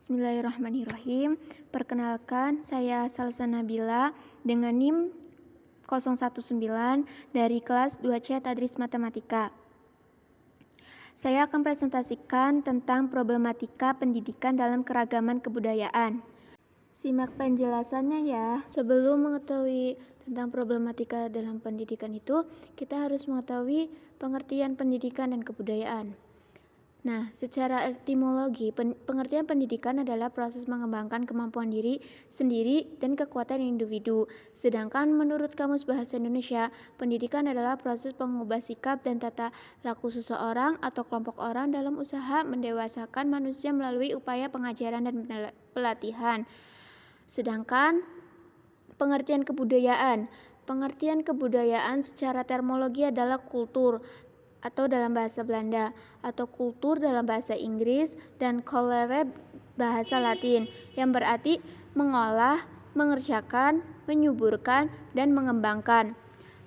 Bismillahirrahmanirrahim. Perkenalkan, saya Salsa Nabila dengan NIM 019 dari kelas 2C Tadris Matematika. Saya akan presentasikan tentang problematika pendidikan dalam keragaman kebudayaan. Simak penjelasannya ya. Sebelum mengetahui tentang problematika dalam pendidikan itu, kita harus mengetahui pengertian pendidikan dan kebudayaan. Nah, secara etimologi, pengertian pendidikan adalah proses mengembangkan kemampuan diri sendiri dan kekuatan individu. Sedangkan menurut Kamus Bahasa Indonesia, pendidikan adalah proses pengubah sikap dan tata laku seseorang atau kelompok orang dalam usaha mendewasakan manusia melalui upaya pengajaran dan pelatihan. Sedangkan pengertian kebudayaan secara terminologi adalah kultur atau dalam bahasa Belanda, atau kultur dalam bahasa Inggris, dan kolere bahasa Latin, yang berarti mengolah, mengerjakan, menyuburkan, dan mengembangkan.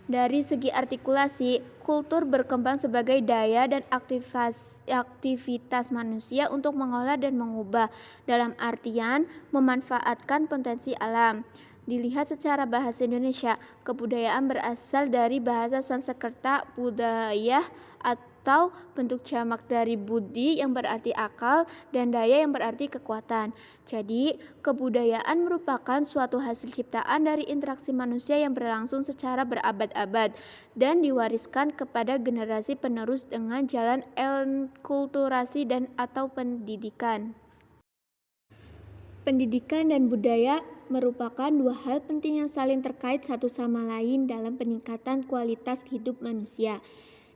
Dari segi artikulasi, kultur berkembang sebagai daya dan aktivitas manusia untuk mengolah dan mengubah, dalam artian memanfaatkan potensi alam. Dilihat secara bahasa Indonesia, kebudayaan berasal dari bahasa Sanskerta budaya atau bentuk jamak dari budi yang berarti akal dan daya yang berarti kekuatan. Jadi, kebudayaan merupakan suatu hasil ciptaan dari interaksi manusia yang berlangsung secara berabad-abad dan diwariskan kepada generasi penerus dengan jalan enkulturasi dan atau pendidikan. Pendidikan dan budaya merupakan dua hal penting yang saling terkait satu sama lain dalam peningkatan kualitas hidup manusia.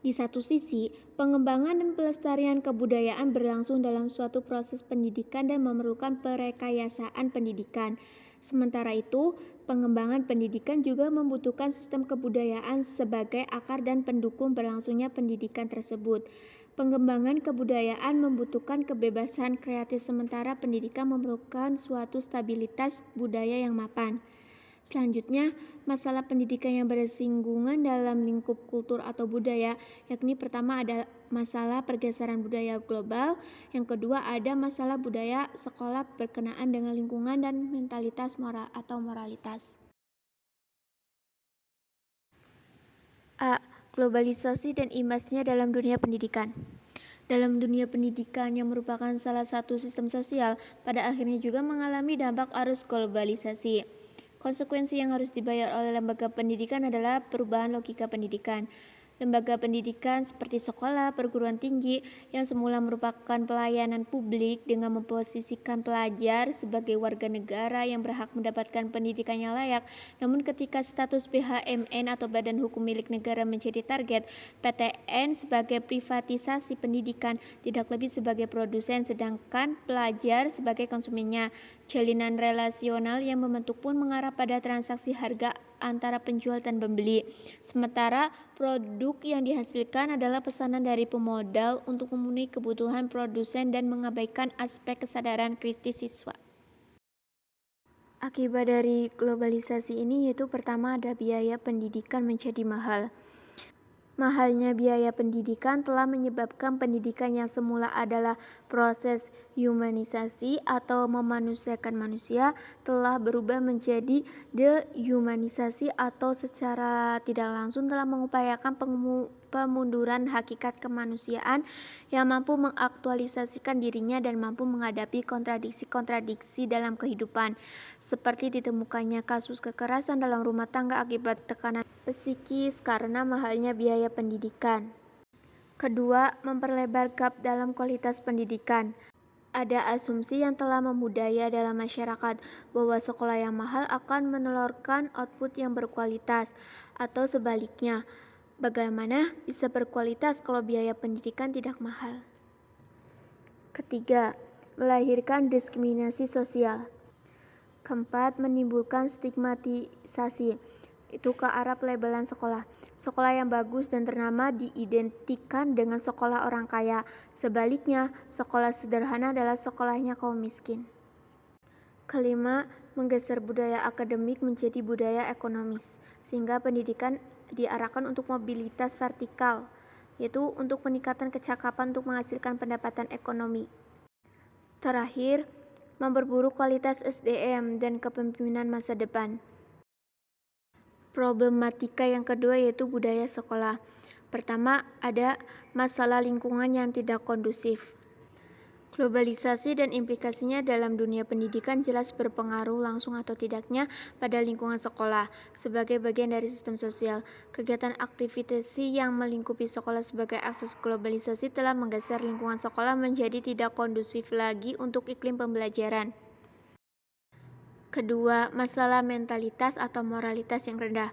Di satu sisi, pengembangan dan pelestarian kebudayaan berlangsung dalam suatu proses pendidikan dan memerlukan perekayasaan pendidikan. Sementara itu, pengembangan pendidikan juga membutuhkan sistem kebudayaan sebagai akar dan pendukung berlangsungnya pendidikan tersebut. Pengembangan kebudayaan membutuhkan kebebasan kreatif sementara pendidikan memerlukan suatu stabilitas budaya yang mapan. Selanjutnya, masalah pendidikan yang bersinggungan dalam lingkup kultur atau budaya, yakni pertama ada masalah pergeseran budaya global, yang kedua ada masalah budaya sekolah berkenaan dengan lingkungan dan mentalitas moral atau moralitas. A. Globalisasi dan imbasnya dalam dunia pendidikan. Dalam dunia pendidikan yang merupakan salah satu sistem sosial, pada akhirnya juga mengalami dampak arus globalisasi. Konsekuensi yang harus dibayar oleh lembaga pendidikan adalah perubahan logika pendidikan. Lembaga pendidikan seperti sekolah, perguruan tinggi yang semula merupakan pelayanan publik dengan memposisikan pelajar sebagai warga negara yang berhak mendapatkan pendidikan yang layak. Namun ketika status BHMN atau Badan Hukum Milik Negara menjadi target, PTN sebagai privatisasi pendidikan tidak lebih sebagai produsen sedangkan pelajar sebagai konsumennya. Jalinan relasional yang membentuk pun mengarah pada transaksi harga antara penjual dan pembeli. Sementara produk yang dihasilkan adalah pesanan dari pemodal untuk memenuhi kebutuhan produsen dan mengabaikan aspek kesadaran kritis siswa. Akibat dari globalisasi ini yaitu pertama ada biaya pendidikan menjadi mahal. Mahalnya biaya pendidikan telah menyebabkan pendidikan yang semula adalah proses humanisasi atau memanusiakan manusia telah berubah menjadi dehumanisasi atau secara tidak langsung telah mengupayakan pemunduran hakikat kemanusiaan yang mampu mengaktualisasikan dirinya dan mampu menghadapi kontradiksi-kontradiksi dalam kehidupan, seperti ditemukannya kasus kekerasan dalam rumah tangga akibat tekanan psikis karena mahalnya biaya pendidikan. Kedua, memperlebar gap dalam kualitas pendidikan. Ada asumsi yang telah membudaya dalam masyarakat bahwa sekolah yang mahal akan menelurkan output yang berkualitas, atau sebaliknya, bagaimana bisa berkualitas kalau biaya pendidikan tidak mahal? Ketiga, melahirkan diskriminasi sosial. Keempat, menimbulkan stigmatisasi, itu ke arah pelabelan sekolah. Sekolah yang bagus dan ternama diidentikan dengan sekolah orang kaya. Sebaliknya, sekolah sederhana adalah sekolahnya kaum miskin. Kelima, menggeser budaya akademik menjadi budaya ekonomis, sehingga pendidikan diarahkan untuk mobilitas vertikal, yaitu untuk peningkatan kecakapan untuk menghasilkan pendapatan ekonomi. Terakhir, memperburuk kualitas SDM dan kepemimpinan masa depan. Problematika yang kedua yaitu budaya sekolah. Pertama, ada masalah lingkungan yang tidak kondusif. Globalisasi dan implikasinya dalam dunia pendidikan jelas berpengaruh langsung atau tidaknya pada lingkungan sekolah. Sebagai bagian dari sistem sosial, kegiatan aktivitas yang melingkupi sekolah sebagai akses globalisasi telah menggeser lingkungan sekolah menjadi tidak kondusif lagi untuk iklim pembelajaran. Kedua, masalah mentalitas atau moralitas yang rendah.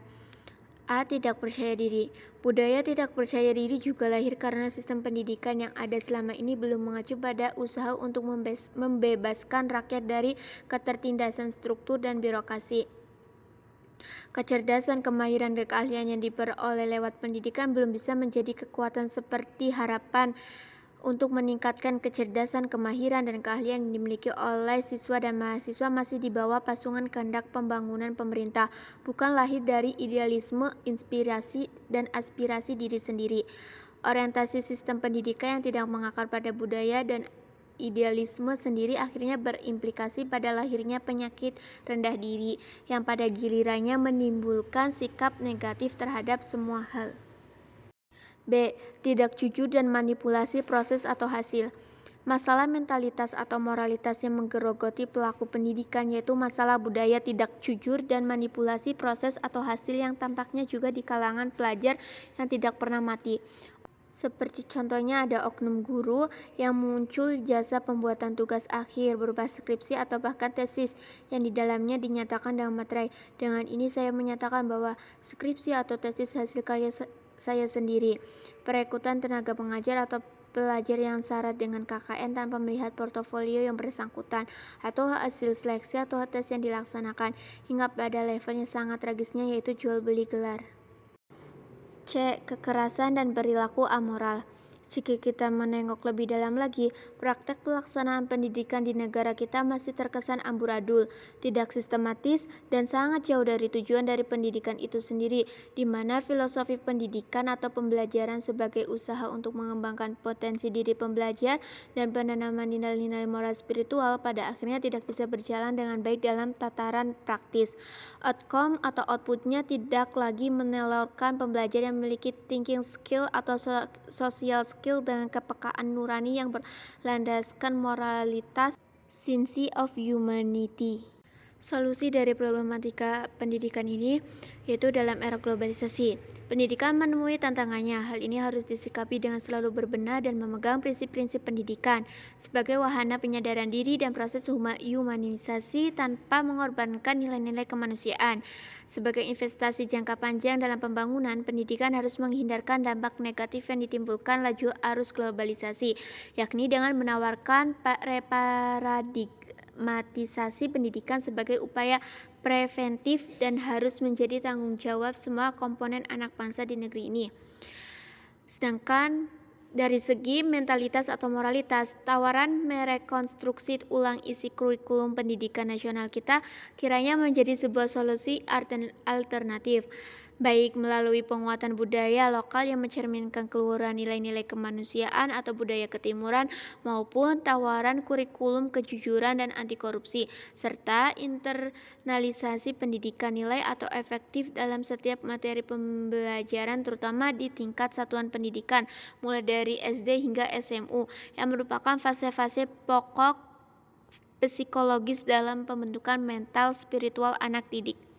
A. Tidak percaya diri. Budaya tidak percaya diri juga lahir karena sistem pendidikan yang ada selama ini belum mengacu pada usaha untuk membebaskan rakyat dari ketertindasan struktur dan birokrasi. Kecerdasan, kemahiran, dan keahlian yang diperoleh lewat pendidikan belum bisa menjadi kekuatan seperti harapan untuk meningkatkan kecerdasan, kemahiran, dan keahlian yang dimiliki oleh siswa dan mahasiswa masih di bawah pasungan kehendak pembangunan pemerintah, bukan lahir dari idealisme, inspirasi, dan aspirasi diri sendiri. Orientasi sistem pendidikan yang tidak mengakar pada budaya dan idealisme sendiri akhirnya berimplikasi pada lahirnya penyakit rendah diri yang pada gilirannya menimbulkan sikap negatif terhadap semua hal. B. Tidak jujur dan manipulasi proses atau hasil. Masalah mentalitas atau moralitas yang menggerogoti pelaku pendidikan yaitu masalah budaya tidak jujur dan manipulasi proses atau hasil yang tampaknya juga di kalangan pelajar yang tidak pernah mati. Seperti contohnya ada oknum guru yang muncul jasa pembuatan tugas akhir berupa skripsi atau bahkan tesis yang di dalamnya dinyatakan dalam materai. Dengan ini saya menyatakan bahwa skripsi atau tesis hasil karya saya sendiri. Perekrutan tenaga pengajar atau pelajar yang syarat dengan KKN tanpa melihat portofolio yang bersangkutan atau hasil seleksi atau tes yang dilaksanakan hingga pada levelnya sangat tragisnya yaitu jual beli gelar. C. Kekerasan dan perilaku amoral. Jika kita menengok lebih dalam lagi, praktek pelaksanaan pendidikan di negara kita masih terkesan amburadul, tidak sistematis, dan sangat jauh dari tujuan dari pendidikan itu sendiri, di mana filosofi pendidikan atau pembelajaran sebagai usaha untuk mengembangkan potensi diri pembelajar dan penanaman nilai-nilai moral spiritual pada akhirnya tidak bisa berjalan dengan baik dalam tataran praktis. Outcome atau outputnya tidak lagi menelurkan pembelajar yang memiliki thinking skill atau social skill dengan kepekaan nurani yang berlandaskan moralitas, sense of humanity. Solusi dari problematika pendidikan ini yaitu dalam era globalisasi. Pendidikan menemui tantangannya. Hal ini harus disikapi dengan selalu berbenah dan memegang prinsip-prinsip pendidikan sebagai wahana penyadaran diri dan proses humanisasi tanpa mengorbankan nilai-nilai kemanusiaan. Sebagai investasi jangka panjang dalam pembangunan, pendidikan harus menghindarkan dampak negatif yang ditimbulkan laju arus globalisasi, yakni dengan menawarkan reparadigmatisasi pendidikan sebagai upaya preventif dan harus menjadi tanggung jawab semua komponen anak bangsa di negeri ini. Sedangkan dari segi mentalitas atau moralitas, tawaran merekonstruksi ulang isi kurikulum pendidikan nasional kita kiranya menjadi sebuah solusi alternatif, baik melalui penguatan budaya lokal yang mencerminkan keluhuran nilai-nilai kemanusiaan atau budaya ketimuran, maupun tawaran kurikulum kejujuran dan anti korupsi, serta internalisasi pendidikan nilai atau efektif dalam setiap materi pembelajaran terutama di tingkat satuan pendidikan, mulai dari SD hingga SMU, yang merupakan fase-fase pokok psikologis dalam pembentukan mental spiritual anak didik.